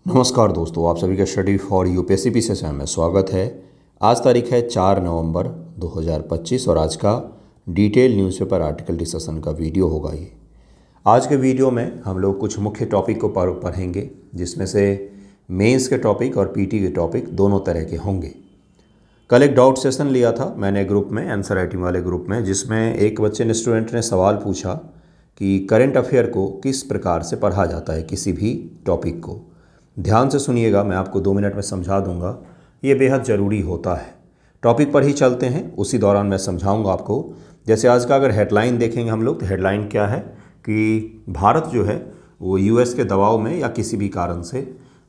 नमस्कार दोस्तों, आप सभी का स्टडी फॉर यूपीएससी पीसीएस में स्वागत है। आज तारीख है 4 नवंबर 2025 और आज का डिटेल न्यूज़पेपर आर्टिकल डिस्कशन का वीडियो होगा ये। आज के वीडियो में हम लोग कुछ मुख्य टॉपिक को पढ़ेंगे, जिसमें से मेंस के टॉपिक और पीटी के टॉपिक दोनों तरह के होंगे। कल एक डाउट सेशन लिया था मैंने ग्रुप में, आंसर राइटिंग वाले ग्रुप में, जिसमें एक बच्चे ने स्टूडेंट ने सवाल पूछा कि करंट अफेयर को किस प्रकार से पढ़ा जाता है, किसी भी टॉपिक को। ध्यान से सुनिएगा, मैं आपको 2 मिनट में समझा दूंगा, ये बेहद ज़रूरी होता है। टॉपिक पर ही चलते हैं, उसी दौरान मैं समझाऊंगा आपको। जैसे आज का अगर हेडलाइन देखेंगे हम लोग, तो हेडलाइन क्या है कि भारत जो है वो यूएस के दबाव में या किसी भी कारण से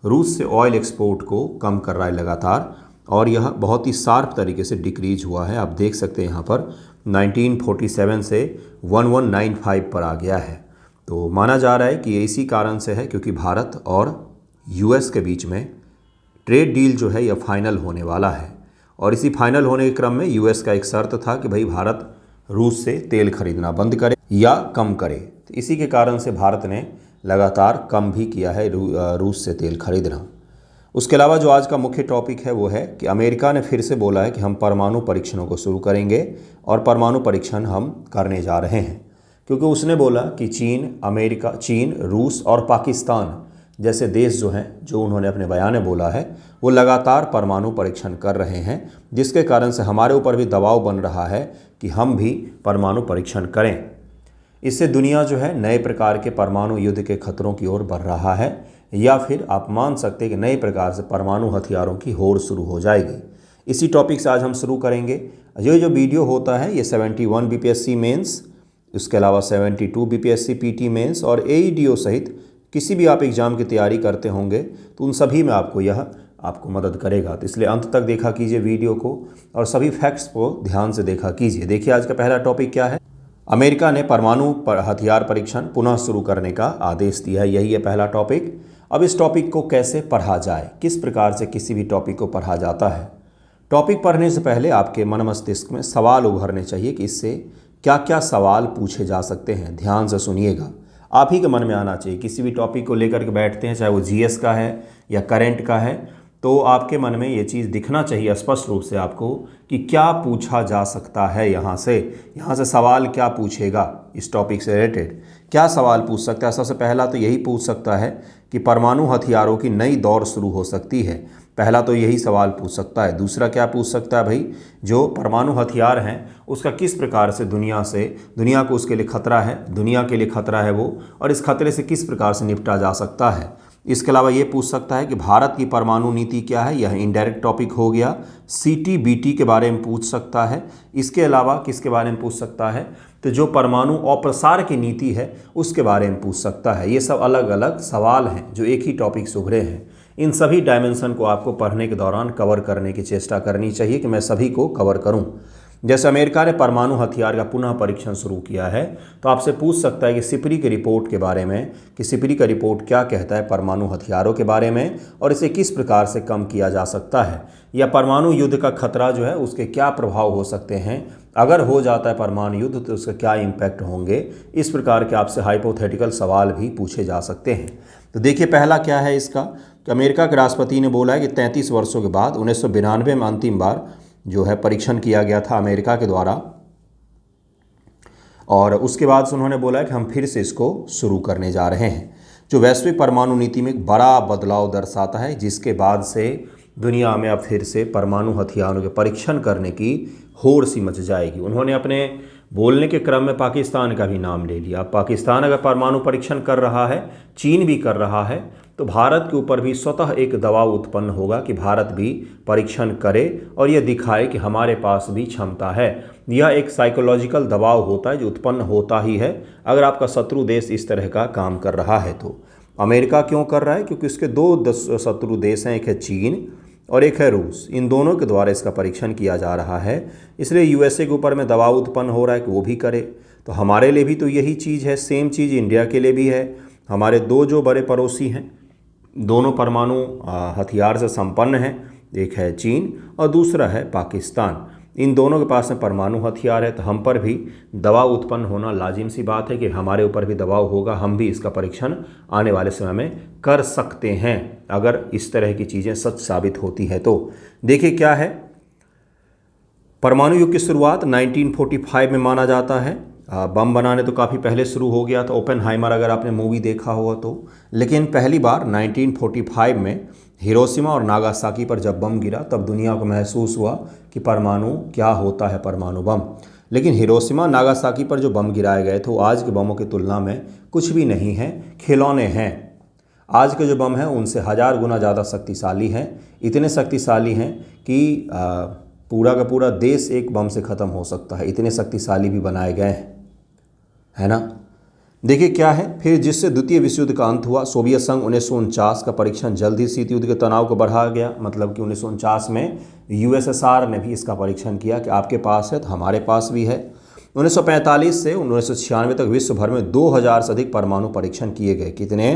रूस से ऑयल एक्सपोर्ट को कम कर रहा है लगातार, और यह बहुत ही शार्प तरीके से डिक्रीज हुआ है। आप देख सकते हैं यहाँ पर 1947 से 1195 पर आ गया है। तो माना जा रहा है कि ये इसी कारण से है क्योंकि भारत और यूएस के बीच में ट्रेड डील जो है यह फाइनल होने वाला है, और इसी फाइनल होने के क्रम में यूएस का एक शर्त था कि भाई भारत रूस से तेल खरीदना बंद करे या कम करे। तो इसी के कारण से भारत ने लगातार कम भी किया है रूस से तेल खरीदना। उसके अलावा जो आज का मुख्य टॉपिक है वो है कि अमेरिका ने फिर से बोला है कि हम परमाणु परीक्षणों को शुरू करेंगे, और परमाणु परीक्षण हम करने जा रहे हैं, क्योंकि उसने बोला कि चीन, रूस और पाकिस्तान जैसे देश जो हैं, जो उन्होंने अपने बयान में बोला है, वो लगातार परमाणु परीक्षण कर रहे हैं, जिसके कारण से हमारे ऊपर भी दबाव बन रहा है कि हम भी परमाणु परीक्षण करें। इससे दुनिया जो है नए प्रकार के परमाणु युद्ध के खतरों की ओर बढ़ रहा है, या फिर आप मान सकते हैं कि नए प्रकार से परमाणु हथियारों की होड़ शुरू हो जाएगी। इसी टॉपिक से आज हम शुरू करेंगे। ये जो वीडियो होता है ये 71 बीपीएससी मेंस, उसके अलावा 72 बीपीएससी पीटी मेंस और एईडीओ सहित किसी भी आप एग्ज़ाम की तैयारी करते होंगे तो उन सभी में आपको मदद करेगा। तो इसलिए अंत तक देखा कीजिए वीडियो को, और सभी फैक्ट्स को ध्यान से देखा कीजिए। देखिए आज का पहला टॉपिक क्या है। अमेरिका ने परमाणु हथियार परीक्षण पुनः शुरू करने का आदेश दिया है, यही है पहला टॉपिक। अब इस टॉपिक को कैसे पढ़ा जाए, किस प्रकार से किसी भी टॉपिक को पढ़ा जाता है। टॉपिक पढ़ने से पहले आपके मन मस्तिष्क में सवाल उभरने चाहिए कि इससे क्या क्या सवाल पूछे जा सकते हैं। ध्यान से सुनिएगा, आप ही के मन में आना चाहिए। किसी भी टॉपिक को लेकर के बैठते हैं, चाहे वो जीएस का है या करंट का है, तो आपके मन में ये चीज़ दिखना चाहिए स्पष्ट रूप से आपको कि क्या पूछा जा सकता है। यहाँ से सवाल क्या पूछेगा, इस टॉपिक से रिलेटेड क्या सवाल पूछ सकता है। सबसे पहला तो यही पूछ सकता है कि परमाणु हथियारों की नई दौर शुरू हो सकती है। पहला तो यही सवाल पूछ सकता है। दूसरा क्या पूछ सकता है, भाई जो परमाणु हथियार हैं उसका किस प्रकार से दुनिया को उसके लिए खतरा है, दुनिया के लिए खतरा है वो, और इस खतरे से किस प्रकार से निपटा जा सकता है। इसके अलावा ये पूछ सकता है कि भारत की परमाणु नीति क्या है, यह इनडायरेक्ट टॉपिक हो गया। सीटीबीटी के बारे में पूछ सकता है। इसके अलावा किसके बारे में पूछ सकता है, तो जो परमाणु अप्रसार की नीति है उसके बारे में पूछ सकता है। ये सब अलग अलग सवाल हैं जो एक ही टॉपिक से उभरे हैं। इन सभी डायमेंशन को आपको पढ़ने के दौरान कवर करने की चेष्टा करनी चाहिए कि मैं सभी को कवर करूं। जैसे अमेरिका ने परमाणु हथियार का पुनः परीक्षण शुरू किया है, तो आपसे पूछ सकता है कि सिपरी की रिपोर्ट के बारे में, कि सिपरी का रिपोर्ट क्या कहता है परमाणु हथियारों के बारे में, और इसे किस प्रकार से कम किया जा सकता है, या परमाणु युद्ध का खतरा जो है उसके क्या प्रभाव हो सकते हैं, अगर हो जाता है परमाणु युद्ध तो उसके क्या इम्पैक्ट होंगे। इस प्रकार के आपसे हाइपोथेटिकल सवाल भी पूछे जा सकते हैं। तो देखिए पहला क्या है इसका, कि अमेरिका के राष्ट्रपति ने बोला है कि 33 वर्षों के बाद 1992 में अंतिम बार जो है परीक्षण किया गया था अमेरिका के द्वारा, और उसके बाद से उन्होंने बोला है कि हम फिर से इसको शुरू करने जा रहे हैं, जो वैश्विक परमाणु नीति में एक बड़ा बदलाव दर्शाता है, जिसके बाद से दुनिया में अब फिर से परमाणु हथियारों के परीक्षण करने की होड़ सी मच जाएगी। उन्होंने अपने बोलने के क्रम में पाकिस्तान का भी नाम ले लिया। पाकिस्तान अगर परमाणु परीक्षण कर रहा है, चीन भी कर रहा है, तो भारत के ऊपर भी स्वतः एक दबाव उत्पन्न होगा कि भारत भी परीक्षण करे और यह दिखाए कि हमारे पास भी क्षमता है। यह एक साइकोलॉजिकल दबाव होता है जो उत्पन्न होता ही है अगर आपका शत्रु देश इस तरह का काम कर रहा है। तो अमेरिका क्यों कर रहा है, क्योंकि उसके 2 शत्रु देश हैं, एक है चीन और एक है रूस। इन दोनों के द्वारा इसका परीक्षण किया जा रहा है, इसलिए यूएसए के ऊपर में दबाव उत्पन्न हो रहा है कि वो भी करे। तो हमारे लिए भी तो यही चीज़ है, सेम चीज़ इंडिया के लिए भी है। हमारे 2 जो बड़े पड़ोसी हैं, दोनों परमाणु हथियार से संपन्न हैं, एक है चीन और दूसरा है पाकिस्तान। इन दोनों के पास में परमाणु हथियार है, तो हम पर भी दबाव उत्पन्न होना लाजिम सी बात है कि हमारे ऊपर भी दबाव होगा, हम भी इसका परीक्षण आने वाले समय में कर सकते हैं अगर इस तरह की चीज़ें सच साबित होती है तो। देखिए क्या है, परमाणु युग की शुरुआत 1945 में माना जाता है। बम बनाने तो काफ़ी पहले शुरू हो गया था, ओपेनहाइमर अगर आपने मूवी देखा होगा तो, लेकिन पहली बार 1945 में हिरोशिमा और नागासाकी पर जब बम गिरा तब दुनिया को महसूस हुआ कि परमाणु क्या होता है, परमाणु बम। लेकिन हिरोशिमा नागासाकी पर जो बम गिराए गए थे वो आज के बमों की तुलना में कुछ भी नहीं है, खिलौने हैं। आज के जो बम हैं उनसे 1000 गुना ज़्यादा शक्तिशाली हैं, इतने शक्तिशाली हैं कि पूरा का पूरा देश एक बम से ख़त्म हो सकता है, इतने शक्तिशाली भी बनाए गए हैं, है ना। देखिए क्या है, फिर जिससे द्वितीय विश्व युद्ध का अंत हुआ, सोवियत संघ 1949 का परीक्षण जल्द ही शीत युद्ध के तनाव को बढ़ा गया। मतलब कि 1949 में यूएसएसआर ने भी इसका परीक्षण किया कि आपके पास है तो हमारे पास भी है। 1945 से 1996 तक विश्व भर में 2000 से अधिक परमाणु परीक्षण किए गए। कितने?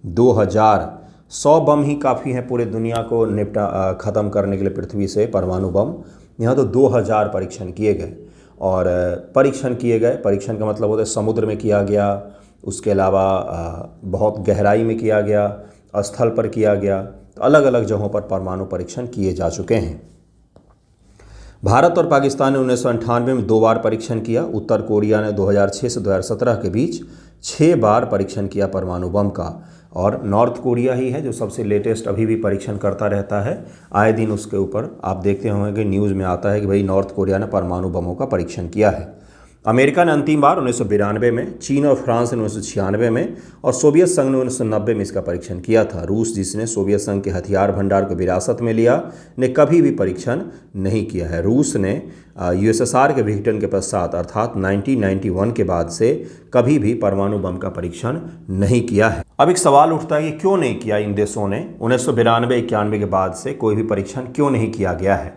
2000। 100 बम ही काफ़ी हैं पूरे दुनिया को ख़त्म करने के लिए पृथ्वी से, परमाणु बम। यहाँ तो 2000 परीक्षण किए गए। और परीक्षण किए गए, परीक्षण का मतलब होता है समुद्र में किया गया, उसके अलावा बहुत गहराई में किया गया, स्थल पर किया गया, तो अलग अलग जगहों पर परमाणु परीक्षण किए जा चुके हैं। भारत और पाकिस्तान ने 1998 में 2 बार परीक्षण किया। उत्तर कोरिया ने 2006 से 2017 के बीच 6 बार परीक्षण किया परमाणु बम का। और नॉर्थ कोरिया ही है जो सबसे लेटेस्ट अभी भी परीक्षण करता रहता है। आए दिन उसके ऊपर आप देखते होंगे कि न्यूज़ में आता है कि भाई नॉर्थ कोरिया ने परमाणु बमों का परीक्षण किया है। अमेरिका ने अंतिम बार 1992 में, चीन और फ्रांस ने 1996 में और सोवियत संघ ने 1990 में इसका परीक्षण किया था। रूस, जिसने सोवियत संघ के हथियार भंडार को विरासत में लिया, ने कभी भी परीक्षण नहीं किया है। रूस ने यूएसएसआर के विघटन के पश्चात अर्थात 1991 के बाद से कभी भी परमाणु बम का परीक्षण नहीं किया है। अब एक सवाल उठता है कि क्यों नहीं किया इन देशों ने? 1992-91 के बाद से कोई भी परीक्षण क्यों नहीं किया गया है?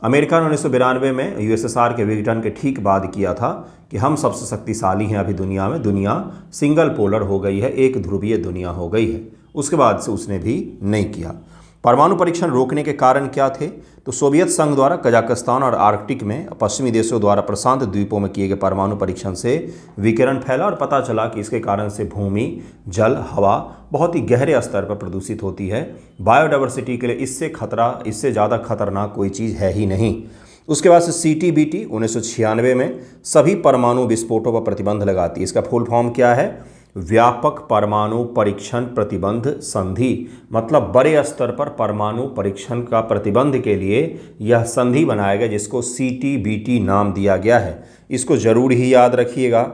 अमेरिका ने 1992 में यूएसएसआर के विघटन के ठीक बाद किया था कि हम सबसे शक्तिशाली हैं अभी दुनिया में, दुनिया सिंगल पोलर हो गई है, एक ध्रुवीय दुनिया हो गई है। उसके बाद से उसने भी नहीं किया। परमाणु परीक्षण रोकने के कारण क्या थे? तो सोवियत संघ द्वारा कजाकिस्तान और आर्कटिक में पश्चिमी देशों द्वारा प्रशांत द्वीपों में किए गए परमाणु परीक्षण से विकिरण फैला और पता चला कि इसके कारण से भूमि, जल, हवा बहुत ही गहरे स्तर पर प्रदूषित होती है। बायोडाइवर्सिटी के लिए इससे ज़्यादा खतरनाक कोई चीज़ है ही नहीं। उसके बाद से CTBT 1996 में सभी परमाणु विस्फोटों पर प्रतिबंध लगाती है। इसका फुल फॉर्म क्या है? व्यापक परमाणु परीक्षण प्रतिबंध संधि। मतलब बड़े स्तर पर परमाणु परीक्षण का प्रतिबंध के लिए यह संधि बनाया गया, जिसको CTBT नाम दिया गया है। इसको जरूर ही याद रखिएगा,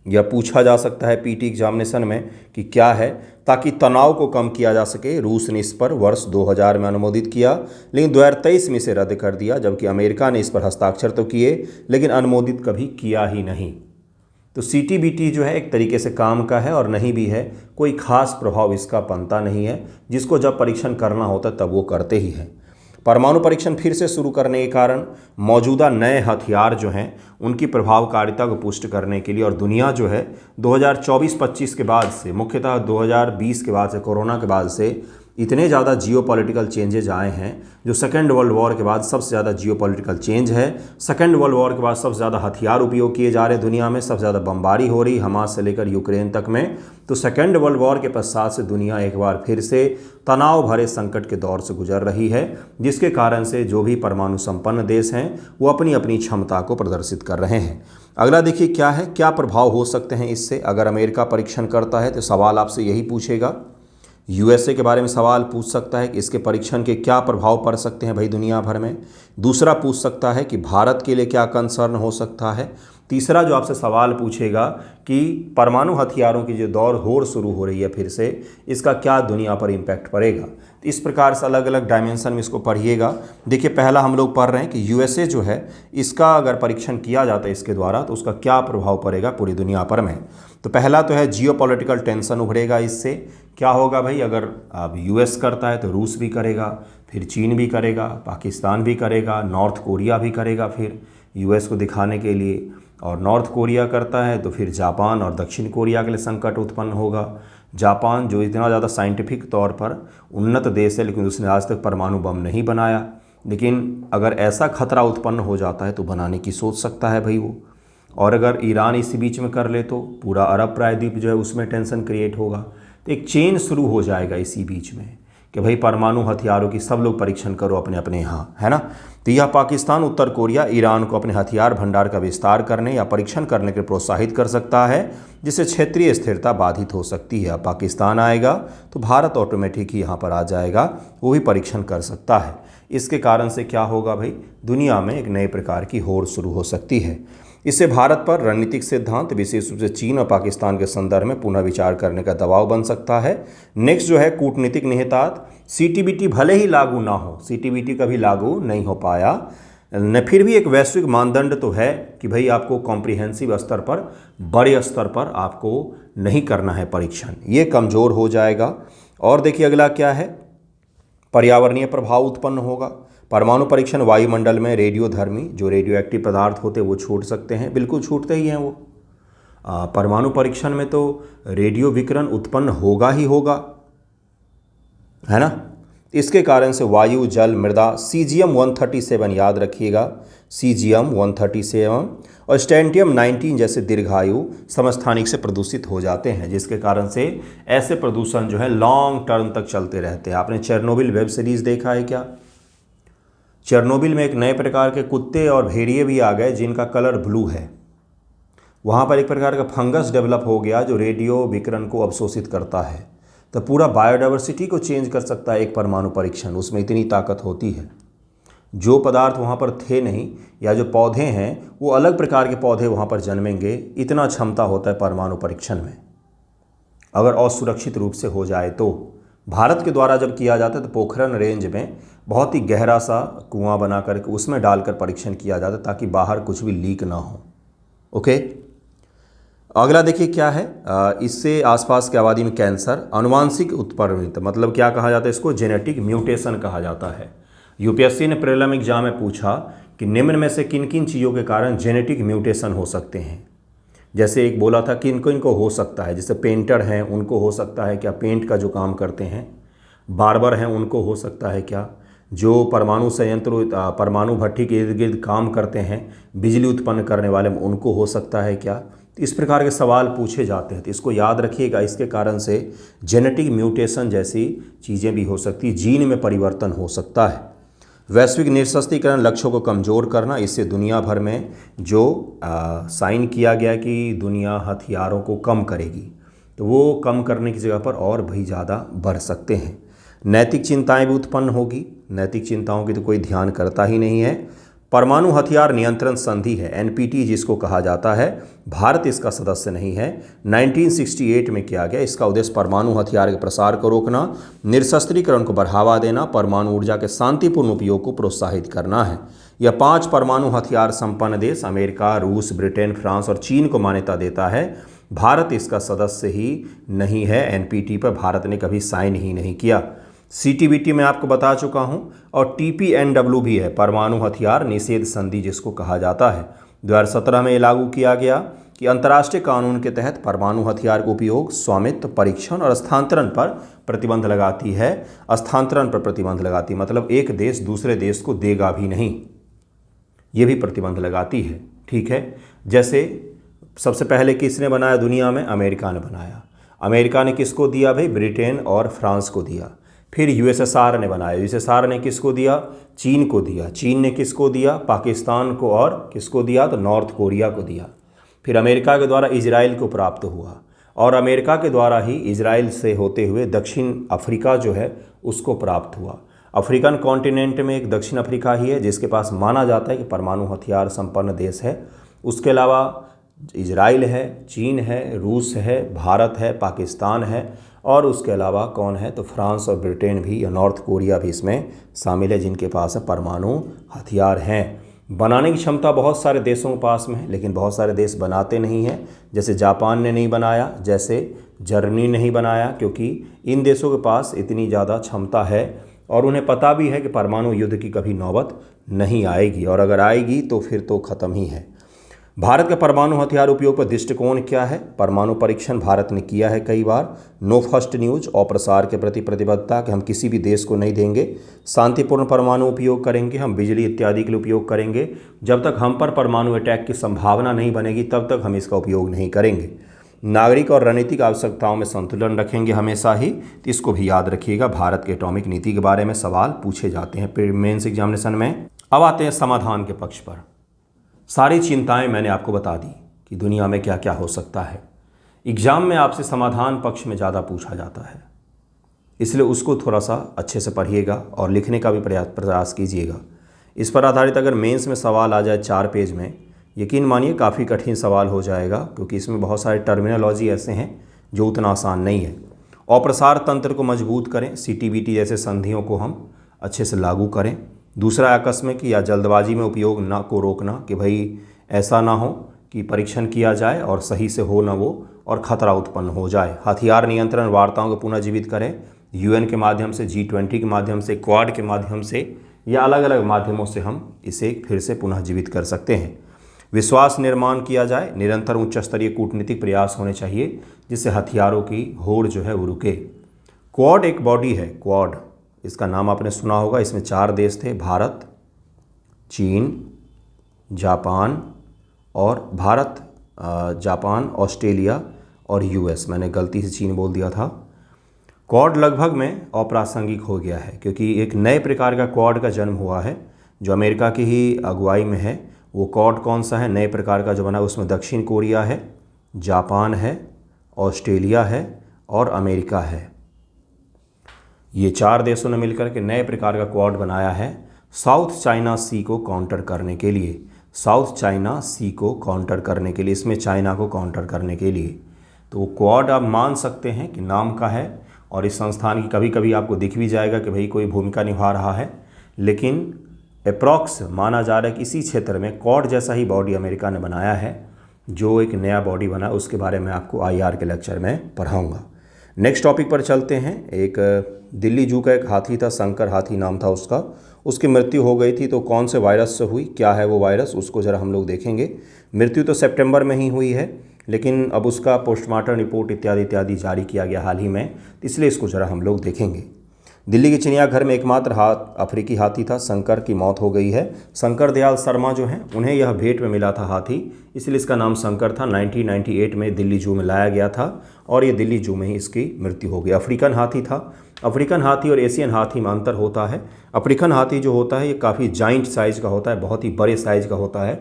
यह पूछा जा सकता है PT एग्जामिनेशन में कि क्या है, ताकि तनाव को कम किया जा सके। रूस ने इस पर वर्ष 2000 में अनुमोदित किया, लेकिन 2023 में इसे रद्द कर दिया, जबकि अमेरिका ने इस पर हस्ताक्षर तो किए लेकिन अनुमोदित कभी किया ही नहीं। तो CTBT जो है एक तरीके से काम का है और नहीं भी है, कोई खास प्रभाव इसका बनता नहीं है। जिसको जब परीक्षण करना होता तब वो करते ही हैं। परमाणु परीक्षण फिर से शुरू करने के कारण मौजूदा नए हथियार जो हैं उनकी प्रभावकारिता को पुष्ट करने के लिए, और दुनिया जो है 2024-25 के बाद से, मुख्यतः 2020 के बाद से, कोरोना के बाद से इतने ज़्यादा जियोपॉलिटिकल चेंजेज आए हैं, जो सेकेंड वर्ल्ड वॉर के बाद सबसे ज़्यादा जियोपॉलिटिकल चेंज है। सेकेंड वर्ल्ड वॉर के बाद सबसे ज़्यादा हथियार उपयोग किए जा रहे हैं दुनिया में, सबसे ज़्यादा बमबारी हो रही हमास से लेकर यूक्रेन तक में। तो सेकेंड वर्ल्ड वॉर के पश्चात से दुनिया एक बार फिर से तनाव भरे संकट के दौर से गुजर रही है, जिसके कारण से जो भी परमाणु संपन्न देश हैं वो अपनी अपनी क्षमता को प्रदर्शित कर रहे हैं। अगला देखिए क्या है, क्या प्रभाव हो सकते हैं इससे। अगर अमेरिका परीक्षण करता है तो सवाल आपसे यही पूछेगा। USA के बारे में सवाल पूछ सकता है कि इसके परीक्षण के क्या प्रभाव पड़ सकते हैं भाई दुनिया भर में। दूसरा पूछ सकता है कि भारत के लिए क्या कंसर्न हो सकता है। तीसरा जो आपसे सवाल पूछेगा कि परमाणु हथियारों की जो दौड़ शुरू हो रही है फिर से, इसका क्या दुनिया पर इम्पैक्ट पड़ेगा। तो इस प्रकार से अलग अलग डायमेंशन में इसको पढ़िएगा। देखिए पहला हम लोग पढ़ रहे हैं कि USA जो है इसका अगर परीक्षण किया जाता है इसके द्वारा तो उसका क्या प्रभाव पड़ेगा पूरी दुनिया पर में। तो पहला तो है जियोपॉलिटिकल टेंशन उभरेगा। इससे क्या होगा भाई, अगर अब US करता है तो रूस भी करेगा, फिर चीन भी करेगा, पाकिस्तान भी करेगा, नॉर्थ कोरिया भी करेगा फिर US को दिखाने के लिए, और नॉर्थ कोरिया करता है तो फिर जापान और दक्षिण कोरिया के लिए संकट उत्पन्न होगा। जापान जो इतना ज़्यादा साइंटिफिक तौर पर उन्नत देश है लेकिन उसने आज तक परमाणु बम नहीं बनाया, लेकिन अगर ऐसा खतरा उत्पन्न हो जाता है तो बनाने की सोच सकता है भाई वो। और अगर ईरान इसी बीच में कर ले तो पूरा अरब प्रायद्वीप जो है उसमें टेंशन क्रिएट होगा। तो एक चेन शुरू हो जाएगा इसी बीच में कि भाई परमाणु हथियारों की सब लोग परीक्षण करो अपने अपने यहाँ, है ना। तो यह पाकिस्तान, उत्तर कोरिया, ईरान को अपने हथियार भंडार का विस्तार करने या परीक्षण करने के लिए प्रोत्साहित कर सकता है, जिससे क्षेत्रीय स्थिरता बाधित हो सकती है। अब पाकिस्तान आएगा तो भारत ऑटोमेटिक ही यहाँ पर आ जाएगा, वो भी परीक्षण कर सकता है। इसके कारण से क्या होगा भाई, दुनिया में एक नए प्रकार की होड़ शुरू हो सकती है। इससे भारत पर रणनीतिक सिद्धांत, विशेष रूप से चीन और पाकिस्तान के संदर्भ में पुनः विचार करने का दबाव बन सकता है। नेक्स्ट जो है कूटनीतिक निहितार्थ, सीटीबीटी भले ही लागू ना हो, सीटीबीटी कभी लागू नहीं हो पाया न, फिर भी एक वैश्विक मानदंड तो है कि भाई आपको कॉम्प्रिहेंसिव स्तर पर, बड़े स्तर पर आपको नहीं करना है परीक्षण, ये कमज़ोर हो जाएगा। और देखिए अगला क्या है, पर्यावरणीय प्रभाव उत्पन्न होगा। परमाणु परीक्षण वायुमंडल में रेडियोधर्मी, जो रेडियो एक्टिव पदार्थ होते हैं वो छूट सकते हैं, बिल्कुल छूटते ही हैं वो। परमाणु परीक्षण में तो रेडियो विकिरण उत्पन्न होगा ही होगा, है ना। इसके कारण से वायु, जल, मृदा सीजियम 137, याद रखिएगा, सीजियम 137 और स्टेंटियम 19 जैसे दीर्घायु समस्थानिक से प्रदूषित हो जाते हैं, जिसके कारण से ऐसे प्रदूषण जो है लॉन्ग टर्म तक चलते रहते हैं। आपने चेरनोबिल वेब सीरीज़ देखा है क्या? चेरनोबिल में एक नए प्रकार के कुत्ते और भेड़िए भी आ गए जिनका कलर ब्लू है। वहाँ पर एक प्रकार का फंगस डेवलप हो गया जो रेडियो विकिरण को अवशोषित करता है। तो पूरा बायोडाइवर्सिटी को चेंज कर सकता है एक परमाणु परीक्षण, उसमें इतनी ताकत होती है। जो पदार्थ वहाँ पर थे नहीं, या जो पौधे हैं वो अलग प्रकार के पौधे वहाँ पर जन्मेंगे, इतना क्षमता होता है परमाणु परीक्षण में, अगर असुरक्षित रूप से हो जाए तो। भारत के द्वारा जब किया जाता है तो पोखरण रेंज में बहुत ही गहरा सा कुआं बना करके उसमें डालकर परीक्षण किया जाता है ताकि बाहर कुछ भी लीक ना हो। ओके, अगला देखिए क्या है, इससे आसपास की आबादी में कैंसर, अनुवांशिक उत्परिवर्तन, मतलब क्या कहा जाता है इसको, जेनेटिक म्यूटेशन कहा जाता है। यूपीएससी ने प्रीलिम एग्जाम में पूछा कि निम्न में से किन किन चीज़ों के कारण जेनेटिक म्यूटेशन हो सकते हैं। जैसे एक बोला था किन किन को हो सकता है, जैसे पेंटर हैं उनको हो सकता है क्या, पेंट का जो काम करते हैं, बार्बर हैं उनको हो सकता है क्या, जो परमाणु संयंत्र, परमाणु भट्टी के इर्द गिर्द काम करते हैं, बिजली उत्पन्न करने वाले, उनको हो सकता है क्या। तो इस प्रकार के सवाल पूछे जाते हैं, तो इसको याद रखिएगा। इसके कारण से जेनेटिक म्यूटेशन जैसी चीज़ें भी हो सकती है, जीन में परिवर्तन हो सकता है। वैश्विक निरस्त्रीकरण, लक्ष्यों को कमज़ोर करना, इससे दुनिया भर में जो साइन किया गया कि दुनिया हथियारों को कम करेगी, तो वो कम करने की जगह पर और भी ज़्यादा बढ़ सकते हैं। नैतिक चिंताएं भी उत्पन्न होगी, नैतिक चिंताओं की तो कोई ध्यान करता ही नहीं है। परमाणु हथियार नियंत्रण संधि है, एनपीटी जिसको कहा जाता है, भारत इसका सदस्य नहीं है। 1968 में किया गया। इसका उद्देश्य परमाणु हथियार के प्रसार को रोकना, निरस्त्रीकरण को बढ़ावा देना, परमाणु ऊर्जा के शांतिपूर्ण उपयोग को प्रोत्साहित करना है। यह 5 परमाणु हथियार संपन्न देश अमेरिका, रूस, ब्रिटेन, फ्रांस और चीन को मान्यता देता है। भारत इसका सदस्य ही नहीं है। एनपीटी पर भारत ने कभी साइन ही नहीं किया। सीटीबीटी में आपको बता चुका हूं, और टीपीएनडब्ल्यू भी है, परमाणु हथियार निषेध संधि जिसको कहा जाता है। 2017 में ये लागू किया गया कि अंतर्राष्ट्रीय कानून के तहत परमाणु हथियार का उपयोग, स्वामित्व, परीक्षण और स्थानांतरण पर प्रतिबंध लगाती है। स्थानांतरण पर प्रतिबंध लगाती, मतलब एक देश दूसरे देश को देगा भी नहीं, ये भी प्रतिबंध लगाती है। ठीक है, जैसे सबसे पहले किसने बनाया दुनिया में, अमेरिका ने बनाया। अमेरिका ने किसको दिया भाई, ब्रिटेन और फ्रांस को दिया। फिर यूएसएसआर ने बनाया, यूएसएसआर ने किसको दिया, चीन को दिया। चीन ने किसको दिया, पाकिस्तान को, और किसको दिया, तो नॉर्थ कोरिया को दिया। फिर अमेरिका के द्वारा इजराइल को प्राप्त हुआ, और अमेरिका के द्वारा ही इजराइल से होते हुए दक्षिण अफ्रीका जो है उसको प्राप्त हुआ। अफ्रीकन कॉन्टिनेंट में एक दक्षिण अफ्रीका ही है जिसके पास माना जाता है कि परमाणु हथियार संपन्न देश है। उसके अलावा इजराइल है, चीन है, रूस है, भारत है, पाकिस्तान है, और उसके अलावा कौन है, तो फ्रांस और ब्रिटेन भी या नॉर्थ कोरिया भी इसमें शामिल है जिनके पास परमाणु हथियार हैं। बनाने की क्षमता बहुत सारे देशों के पास में है, लेकिन बहुत सारे देश बनाते नहीं हैं। जैसे जापान ने नहीं बनाया, जैसे जर्मनी नहीं बनाया, क्योंकि इन देशों के पास इतनी ज़्यादा क्षमता है और उन्हें पता भी है कि परमाणु युद्ध की कभी नौबत नहीं आएगी, और अगर आएगी तो फिर तो ख़त्म ही है। भारत का परमाणु हथियार उपयोग पर दृष्टिकोण क्या है? परमाणु परीक्षण भारत ने किया है कई बार। नो फर्स्ट न्यूज और प्रसार के प्रति प्रतिबद्धता कि हम किसी भी देश को नहीं देंगे। शांतिपूर्ण परमाणु उपयोग करेंगे, हम बिजली इत्यादि के लिए उपयोग करेंगे। जब तक हम पर परमाणु अटैक की संभावना नहीं बनेगी तब तक हम इसका उपयोग नहीं करेंगे। नागरिक और रणनीतिक आवश्यकताओं में संतुलन रखेंगे हमेशा ही। तो इसको भी याद रखिएगा, भारत के एटॉमिक नीति के बारे में सवाल पूछे जाते हैं मेंस एग्जामिनेशन में। अब आते हैं समाधान के पक्ष पर। सारी चिंताएं मैंने आपको बता दी कि दुनिया में क्या क्या हो सकता है। एग्जाम में आपसे समाधान पक्ष में ज़्यादा पूछा जाता है, इसलिए उसको थोड़ा सा अच्छे से पढ़िएगा और लिखने का भी प्रयास कीजिएगा। इस पर आधारित अगर मेंस में सवाल आ जाए 4 पेज में, यकीन मानिए काफ़ी कठिन सवाल हो जाएगा, क्योंकि इसमें बहुत सारे टर्मिनोलॉजी ऐसे हैं जो उतना आसान नहीं है। और प्रसार तंत्र को मजबूत करें, CTBT जैसे संधियों को हम अच्छे से लागू करें। दूसरा, आकस्मिक या जल्दबाजी में उपयोग ना को रोकना, कि भाई ऐसा ना हो कि परीक्षण किया जाए और सही से हो ना वो और ख़तरा उत्पन्न हो जाए। हथियार नियंत्रण वार्ताओं को पुनर्जीवित करें, UN के माध्यम से, G20 के माध्यम से, क्वाड के माध्यम से या अलग अलग माध्यमों से हम इसे फिर से पुनर्जीवित कर सकते हैं। विश्वास निर्माण किया जाए, निरंतर उच्च स्तरीय कूटनीतिक प्रयास होने चाहिए जिससे हथियारों की होड़ जो है वो रुके। क्वाड एक बॉडी है, क्वाड, इसका नाम आपने सुना होगा। इसमें 4 देश थे, भारत, चीन, जापान और जापान, ऑस्ट्रेलिया और US। मैंने गलती से चीन बोल दिया था। क्वाड लगभग में अप्रासंगिक हो गया है, क्योंकि एक नए प्रकार का क्वाड का जन्म हुआ है जो अमेरिका की ही अगुवाई में है। वो क्वाड कौन सा है नए प्रकार का जो बना, उसमें दक्षिण कोरिया है, जापान है, ऑस्ट्रेलिया है और अमेरिका है। ये 4 देशों ने मिलकर के नए प्रकार का क्वाड बनाया है साउथ चाइना सी को काउंटर करने के लिए। साउथ चाइना सी को काउंटर करने के लिए, इसमें चाइना को काउंटर करने के लिए। तो वो क्वाड आप मान सकते हैं कि नाम का है, और इस संस्थान की कभी कभी आपको दिख भी जाएगा कि भाई कोई भूमिका निभा रहा है, लेकिन अप्रॉक्स माना जा रहा है कि इसी क्षेत्र में क्वाड जैसा ही बॉडी अमेरिका ने बनाया है। जो एक नया बॉडी बना उसके बारे में आपको IR के लेक्चर में पढ़ाऊँगा। नेक्स्ट टॉपिक पर चलते हैं। एक दिल्ली जू का एक हाथी था, शंकर हाथी नाम था उसका, उसकी मृत्यु हो गई थी। तो कौन से वायरस से हुई, क्या है वो वायरस, उसको ज़रा हम लोग देखेंगे। मृत्यु तो सितंबर में ही हुई है, लेकिन अब उसका पोस्टमार्टम रिपोर्ट इत्यादि इत्यादि जारी किया गया हाल ही में, इसलिए इसको ज़रा हम लोग देखेंगे। दिल्ली के चिड़ियाघर में एकमात्र अफ्रीकी हाथी था, शंकर की मौत हो गई है। शंकर दयाल शर्मा जो हैं उन्हें यह भेंट में मिला था हाथी, इसलिए इसका नाम शंकर था। 1998 में दिल्ली जू में लाया गया था और ये दिल्ली जू में ही इसकी मृत्यु हो गई। अफ्रीकन हाथी था। अफ्रीकन हाथी और एशियन हाथी में अंतर होता है। अफ्रीकन हाथी जो होता है ये काफ़ी जाइंट साइज़ का होता है, बहुत ही बड़े साइज़ का होता है।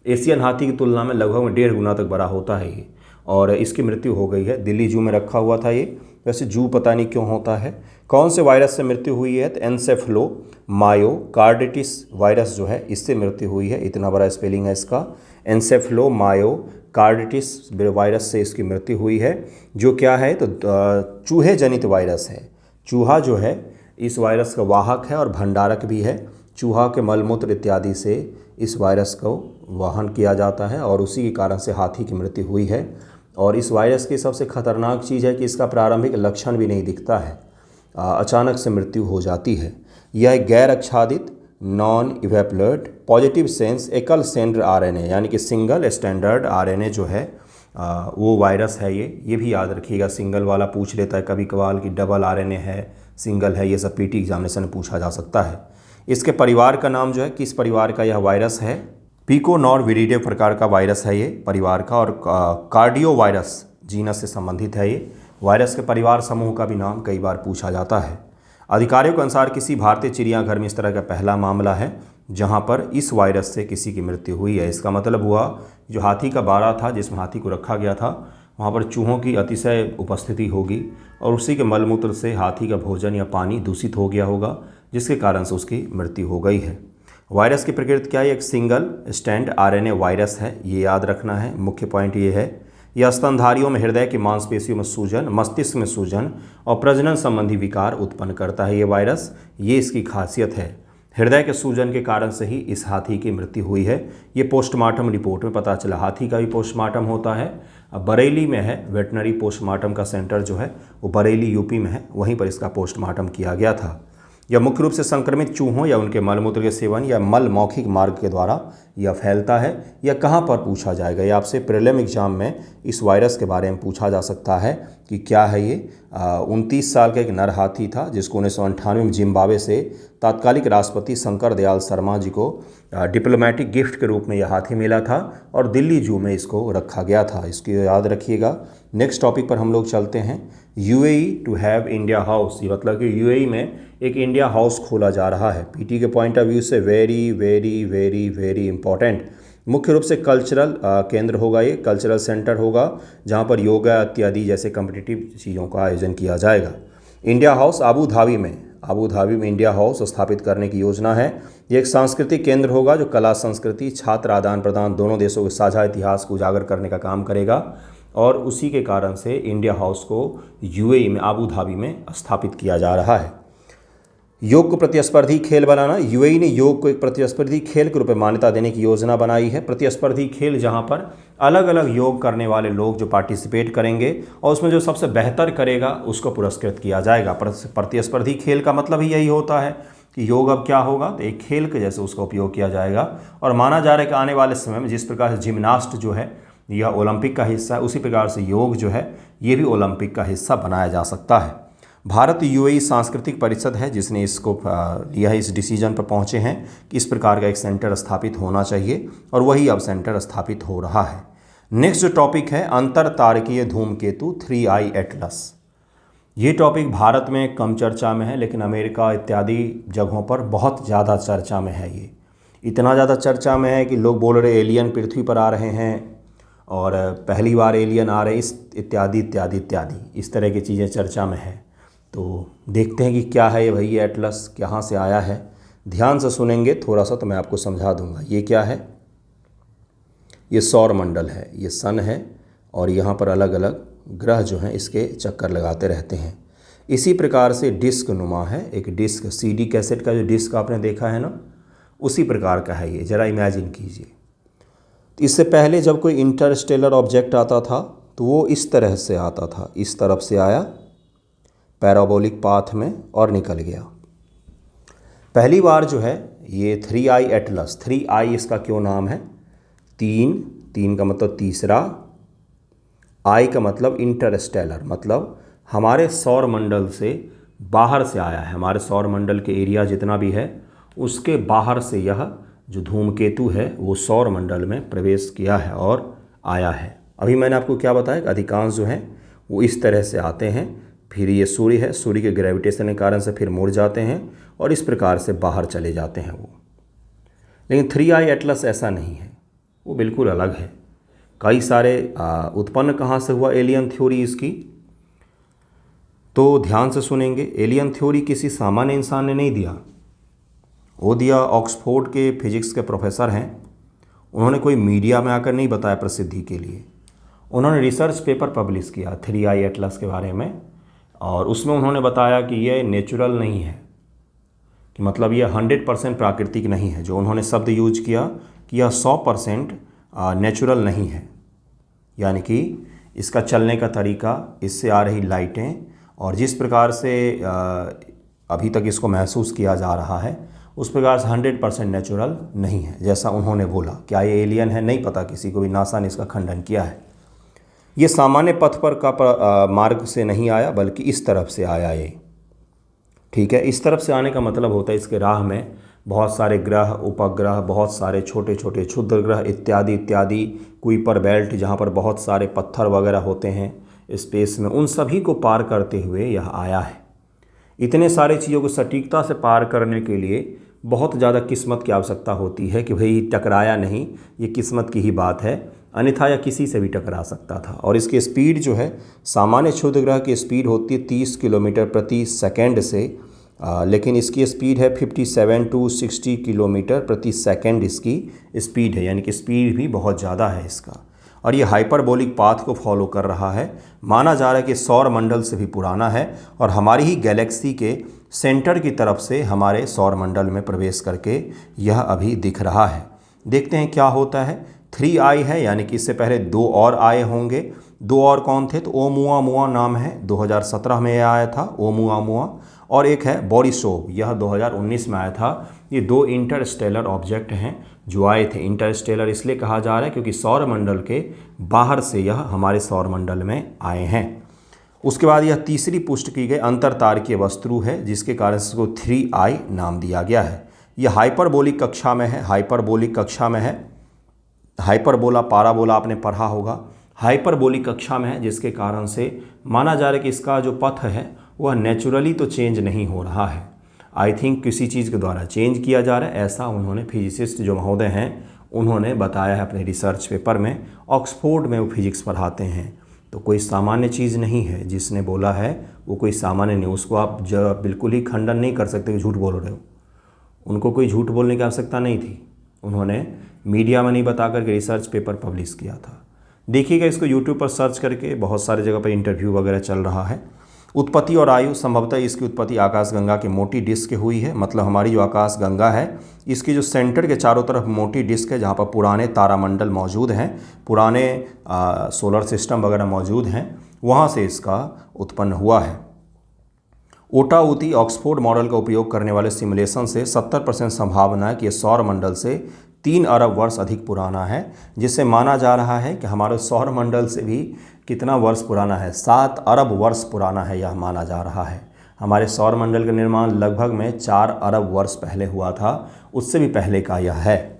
एशियन हाथी की तुलना में लगभग 1.5 गुना तक बड़ा होता है ये, और इसकी मृत्यु हो गई है। दिल्ली जू में रखा हुआ था ये। वैसे जू पता नहीं क्यों होता है। कौन से वायरस से मृत्यु हुई है, तो एन्सेफेलोमायोकार्डिटिस वायरस जो है इससे मृत्यु हुई है। इतना बड़ा स्पेलिंग है इसका, एन्सेफेलोमायोकार्डिटिस वायरस से इसकी मृत्यु हुई है। जो क्या है, तो चूहे जनित वायरस है। चूहा जो है इस वायरस का वाहक है और भंडारक भी है। चूहा के मलमूत्र इत्यादि से इस वायरस को वहन किया जाता है और उसी के कारण से हाथी की मृत्यु हुई है। और इस वायरस की सबसे खतरनाक चीज़ है कि इसका प्रारंभिक लक्षण भी नहीं दिखता है, अचानक से मृत्यु हो जाती है। यह गैर आच्छादित नॉन इवेपलेट पॉजिटिव सेंस एकल सेंटर RNA यानी कि सिंगल स्टैंडर्ड RNA जो है वो वायरस है ये भी याद रखिएगा। सिंगल वाला पूछ लेता है कभी कभार कि डबल RNA है, सिंगल है, ये सब PT एग्जामिनेशन में पूछा जा सकता है। इसके परिवार का नाम जो है, किस परिवार का यह वायरस है, पिकोनोरविरिडे प्रकार का वायरस है ये परिवार का, और कार्डियो वायरस जीनस से संबंधित है ये। वायरस के परिवार समूह का भी नाम कई बार पूछा जाता है। अधिकारियों के अनुसार किसी भारतीय चिड़ियाघर में इस तरह का पहला मामला है जहां पर इस वायरस से किसी की मृत्यु हुई है। इसका मतलब हुआ जो हाथी का बाड़ा था जिसमें हाथी को रखा गया था, वहां पर चूहों की अतिशय उपस्थिति होगी और उसी के मलमूत्र से हाथी का भोजन या पानी दूषित हो गया होगा, जिसके कारण से उसकी मृत्यु हो गई है। वायरस की प्रकृति क्या है, एक सिंगल स्टैंड RNA वायरस है, ये याद रखना है। मुख्य पॉइंट ये है, यह स्तनधारियों में हृदय की मांसपेशियों में सूजन, मस्तिष्क में सूजन और प्रजनन संबंधी विकार उत्पन्न करता है ये वायरस। ये इसकी खासियत है। हृदय के सूजन के कारण से ही इस हाथी की मृत्यु हुई है। ये पोस्टमार्टम रिपोर्ट में पता चला। हाथी का भी पोस्टमार्टम होता है, अब बरेली में है, वेटनरी पोस्टमार्टम का सेंटर जो है वो बरेली UP में है, वहीं पर इसका पोस्टमार्टम किया गया था। यह मुख्य रूप से संक्रमित चूहों या उनके मलमूत्र के सेवन या मल मौखिक मार्ग के द्वारा यह फैलता है। यह कहाँ पर पूछा जाएगा? ये आपसे प्रीलिम एग्जाम में इस वायरस के बारे में पूछा जा सकता है कि क्या है ये। 29 साल का एक नर हाथी था जिसको 1998 में जिम्बाब्वे से तात्कालिक राष्ट्रपति शंकर दयाल शर्मा जी को डिप्लोमेटिक गिफ्ट के रूप में यह हाथी मिला था और दिल्ली जू में इसको रखा गया था। इसकी याद रखिएगा। नेक्स्ट टॉपिक पर हम लोग चलते हैं। UAE to have India house, ये मतलब कि यूएई में एक इंडिया हाउस खोला जा रहा है। पीटी के पॉइंट ऑफ व्यू से very very very very important. मुख्य रूप से कल्चरल केंद्र होगा, ये कल्चरल सेंटर होगा जहाँ पर योगा इत्यादि जैसे कॉम्पिटिटिव चीज़ों का आयोजन किया जाएगा। इंडिया हाउस अबू धाबी में इंडिया हाउस स्थापित करने की योजना है। ये एक सांस्कृतिक केंद्र होगा जो कला संस्कृति छात्र आदान प्रदान दोनों देशों के साझा इतिहास को उजागर करने का काम करेगा और उसी के कारण से इंडिया हाउस को यूएई में अबू धाबी में स्थापित किया जा रहा है। योग को प्रतिस्पर्धी खेल बनाना, यूएई ने योग को एक प्रतिस्पर्धी खेल के रूप में मान्यता देने की योजना बनाई है। प्रतिस्पर्धी खेल जहां पर अलग अलग योग करने वाले लोग जो पार्टिसिपेट करेंगे और उसमें जो सबसे बेहतर करेगा उसको पुरस्कृत किया जाएगा। प्रतिस्पर्धी खेल का मतलब ही यही होता है कि योग अब क्या होगा, तो एक खेल के जैसे उसका उपयोग किया जाएगा और माना जा रहा है कि आने वाले समय में जिस प्रकार से जिम्नास्ट जो है यह ओलंपिक का हिस्सा है, उसी प्रकार से योग जो है ये भी ओलंपिक का हिस्सा बनाया जा सकता है। भारत यूएई सांस्कृतिक परिषद है जिसने इसको लिया है, इस डिसीजन पर पहुंचे हैं कि इस प्रकार का एक सेंटर स्थापित होना चाहिए और वही अब सेंटर स्थापित हो रहा है। नेक्स्ट जो टॉपिक है अंतर तारकीय धूमकेतु 3I एटलस। ये टॉपिक भारत में कम चर्चा में है लेकिन अमेरिका इत्यादि जगहों पर बहुत ज़्यादा चर्चा में है। ये इतना ज़्यादा चर्चा में है कि लोग बोल रहे एलियन पृथ्वी पर आ रहे हैं और पहली बार एलियन आ रहे, इस इत्यादि इत्यादि इत्यादि इस तरह की चीज़ें चर्चा में है। तो देखते हैं कि क्या है ये भाई, ये एटलस कहाँ से आया है। ध्यान से सुनेंगे थोड़ा सा तो मैं आपको समझा दूंगा। ये क्या है? ये सौर मंडल है, ये सन है और यहाँ पर अलग अलग ग्रह जो हैं इसके चक्कर लगाते रहते हैं। इसी प्रकार से डिस्क नुमा है, एक डिस्क सीडी कैसेट का जो डिस्क आपने देखा है ना, उसी प्रकार का है ये। ज़रा इमेजिन कीजिए। इससे पहले जब कोई इंटरस्टेलर ऑब्जेक्ट आता था तो वो इस तरह से आता था, इस तरफ से आया पैराबोलिक पाथ में और निकल गया। पहली बार जो है ये 3I एटलस, 3I इसका क्यों नाम है? तीन का मतलब तीसरा, I का मतलब इंटरस्टेलर, मतलब हमारे सौर मंडल से बाहर से आया है। हमारे सौर मंडल के एरिया जितना भी है उसके बाहर से यह जो धूमकेतु है वो सौर मंडल में प्रवेश किया है और आया है। अभी मैंने आपको क्या बताया कि अधिकांश जो हैं वो इस तरह से आते हैं, फिर ये सूर्य है, सूर्य के ग्रेविटेशन के कारण से फिर मुड़ जाते हैं और इस प्रकार से बाहर चले जाते हैं वो। लेकिन 3I एटलस ऐसा नहीं है, वो बिल्कुल अलग है। कई सारे उत्पन्न कहाँ से हुआ एलियन थ्योरी इसकी, तो ध्यान से सुनेंगे। एलियन थ्योरी किसी सामान्य इंसान ने नहीं दिया, वो दिया ऑक्सफोर्ड के फिजिक्स के प्रोफेसर हैं। उन्होंने कोई मीडिया में आकर नहीं बताया प्रसिद्धि के लिए, उन्होंने रिसर्च पेपर पब्लिश किया 3I एटलस के बारे में और उसमें उन्होंने बताया कि ये नेचुरल नहीं है, कि मतलब ये 100% प्राकृतिक नहीं है। जो उन्होंने शब्द यूज किया कि यह 100% नेचुरल नहीं है, यानी कि इसका चलने का तरीका, इससे आ रही लाइटें और जिस प्रकार से अभी तक इसको महसूस किया जा रहा है उस प्रकार से 100% नेचुरल नहीं है, जैसा उन्होंने बोला। क्या ये एलियन है? नहीं पता किसी को भी, नासा ने इसका खंडन किया है। ये सामान्य पथ पर का मार्ग से नहीं आया बल्कि इस तरफ से आया ये, ठीक है। इस तरफ से आने का मतलब होता है इसके राह में बहुत सारे ग्रह, उपग्रह, बहुत सारे छोटे छोटे क्षुद्र ग्रह इत्यादि इत्यादि, कुइपर बेल्ट जहाँ पर बहुत सारे पत्थर वगैरह होते हैं स्पेस में, उन सभी को पार करते हुए यह आया है। इतने सारे चीज़ों को सटीकता से पार करने के लिए बहुत ज़्यादा किस्मत की आवश्यकता होती है कि भाई टकराया नहीं, ये किस्मत की ही बात है, अन्यथा यह किसी से भी टकरा सकता था। और इसकी स्पीड जो है, सामान्य क्षुद्र ग्रह की स्पीड होती है 30 किलोमीटर प्रति सेकंड से, लेकिन इसकी स्पीड है 57 to 60 किलोमीटर प्रति सेकंड इसकी स्पीड है, यानी कि स्पीड भी बहुत ज़्यादा है इसका। और ये हाइपरबोलिक पाथ को फॉलो कर रहा है। माना जा रहा है कि सौर मंडल से भी पुराना है और हमारी ही गैलेक्सी के सेंटर की तरफ से हमारे सौर मंडल में प्रवेश करके यह अभी दिख रहा है। देखते हैं क्या होता है। 3I है, यानी कि इससे पहले 2 और आए होंगे दो और कौन थे, तो ओमुआमुआ नाम है, 2017 में यह आया था ओमुआमुआ, और एक है बोरिसोव, यह 2019 में आया था। ये दो इंटरस्टेलर ऑब्जेक्ट हैं जो आए थे। इंटरस्टेलर इसलिए कहा जा रहा है क्योंकि सौरमंडल के बाहर से यह हमारे सौरमंडल में आए हैं। उसके बाद यह तीसरी पुष्ट की गई अंतरतारकीय वस्तु है जिसके कारण इसको 3I नाम दिया गया है। यह हाइपरबोलिक कक्षा में है, हाइपरबोलिक कक्षा में है। हाइपरबोला पाराबोला आपने पढ़ा होगा। हाइपरबोलिक कक्षा में है जिसके कारण से माना जा रहा है कि इसका जो पथ है वह नेचुरली तो चेंज नहीं हो रहा है, आई थिंक किसी चीज़ के द्वारा चेंज किया जा रहा है, ऐसा उन्होंने फिजिसिस्ट जो महोदय हैं उन्होंने बताया है अपने रिसर्च पेपर में। ऑक्सफोर्ड में वो फिजिक्स पढ़ाते हैं, तो कोई सामान्य चीज़ नहीं है। जिसने बोला है वो कोई सामान्य नहीं, उसको आप बिल्कुल ही खंडन नहीं कर सकते कि झूठ बोल रहे हो। उनको कोई झूठ बोलने की आवश्यकता नहीं थी, उन्होंने मीडिया में नहीं बता करके रिसर्च पेपर पब्लिश किया था। देखिएगा इसको यूट्यूब पर सर्च करके, बहुत सारी जगह पर इंटरव्यू वगैरह चल रहा है। उत्पत्ति और आयु, संभवतः इसकी उत्पत्ति आकाशगंगा के मोटी डिस्क से हुई है। मतलब हमारी जो आकाशगंगा है इसकी जो सेंटर के चारों तरफ मोटी डिस्क है जहाँ पर पुराने तारामंडल मौजूद हैं, पुराने सोलर सिस्टम वगैरह मौजूद हैं, वहाँ से इसका उत्पन्न हुआ है। ओटाउती ऑक्सफोर्ड मॉडल का उपयोग करने वाले सिमुलेशन से 70% संभावना है कि यह सौरमंडल से 3 अरब वर्ष अधिक पुराना है, जिससे माना जा रहा है कि हमारे सौरमंडल से भी कितना वर्ष पुराना है, 7 अरब वर्ष पुराना है यह माना जा रहा है। हमारे सौरमंडल का निर्माण लगभग में 4 अरब वर्ष पहले हुआ था, उससे भी पहले का यह है।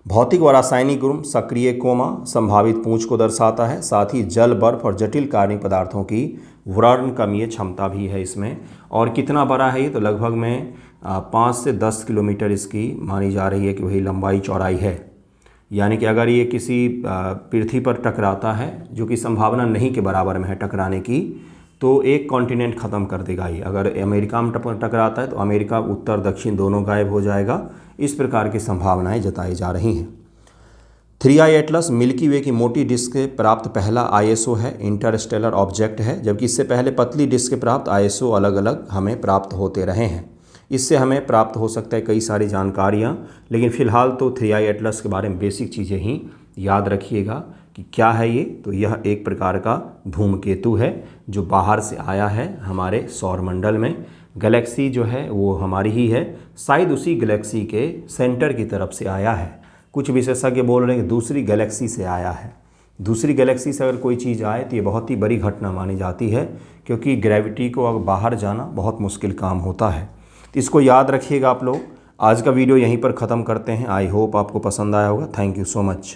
भौतिक व रासायनिक गुण, सक्रिय कोमा, संभावित पूंछ को दर्शाता है। साथ ही जल, बर्फ और जटिल कार्बनिक पदार्थों की वर्णक्रमीय क्षमता भी है इसमें। और कितना बड़ा है ये, तो लगभग में 5 से 10 किलोमीटर इसकी मानी जा रही है कि वही लंबाई चौड़ाई है। यानी कि अगर ये किसी पृथ्वी पर टकराता है, जो कि संभावना नहीं के बराबर में है टकराने की, तो एक कॉन्टिनेंट ख़त्म कर देगा ये। अगर अमेरिका में टकराता है तो अमेरिका उत्तर दक्षिण दोनों गायब हो जाएगा। इस प्रकार की संभावनाएं जताई जा रही हैं। 3I एटलस मिल्की वे की मोटी डिस्क से प्राप्त पहला ISO है, इंटरस्टेलर ऑब्जेक्ट है, जबकि इससे पहले पतली डिस्क से प्राप्त ISO अलग अलग हमें प्राप्त होते रहे हैं। इससे हमें प्राप्त हो सकता है कई सारी जानकारियाँ, लेकिन फ़िलहाल तो 3I एटलस के बारे में बेसिक चीज़ें ही याद रखिएगा कि क्या है ये। तो यह एक प्रकार का धूमकेतु है जो बाहर से आया है हमारे सौरमंडल में। गैलेक्सी जो है वो हमारी ही है, शायद उसी गैलेक्सी के सेंटर की तरफ से आया है। कुछ विशेषज्ञ बोल रहे हैं कि दूसरी गैलेक्सी से आया है। दूसरी गैलेक्सी से अगर कोई चीज़ आए तो ये बहुत ही बड़ी घटना मानी जाती है, क्योंकि ग्रेविटी को अगर बाहर जाना बहुत मुश्किल काम होता है। तो इसको याद रखिएगा आप लोग। आज का वीडियो यहीं पर ख़त्म करते हैं। आई होप आपको पसंद आया होगा। Thank you so much.